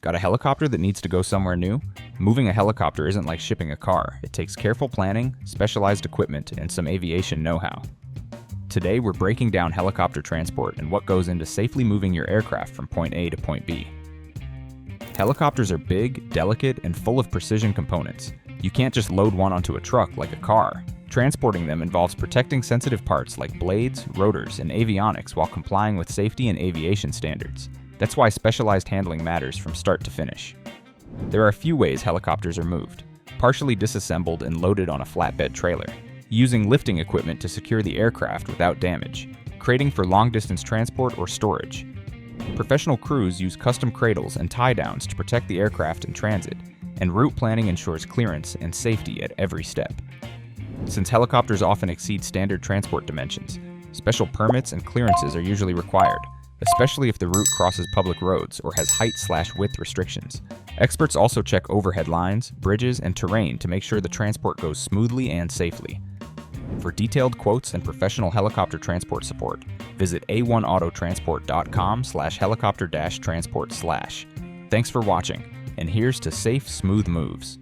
Got a helicopter that needs to go somewhere new? Moving a helicopter isn't like shipping a car. It takes careful planning, specialized equipment, and some aviation know-how. Today, we're breaking down helicopter transport and what goes into safely moving your aircraft from point A to point B. Helicopters are big, delicate, and full of precision components. You can't just load one onto a truck like a car. Transporting them involves protecting sensitive parts like blades, rotors, and avionics while complying with safety and aviation standards. That's why specialized handling matters from start to finish. There are a few ways helicopters are moved: partially disassembled and loaded on a flatbed trailer, using lifting equipment to secure the aircraft without damage, crating for long-distance transport or storage. Professional crews use custom cradles and tie-downs to protect the aircraft in transit, and route planning ensures clearance and safety at every step. Since helicopters often exceed standard transport dimensions, special permits and clearances are usually required, especially if the route crosses public roads or has height/width restrictions. Experts also check overhead lines, bridges, and terrain to make sure the transport goes smoothly and safely. For detailed quotes and professional helicopter transport support, visit a1autotransport.com/helicopter-transport/. Thanks for watching, and here's to safe, smooth moves.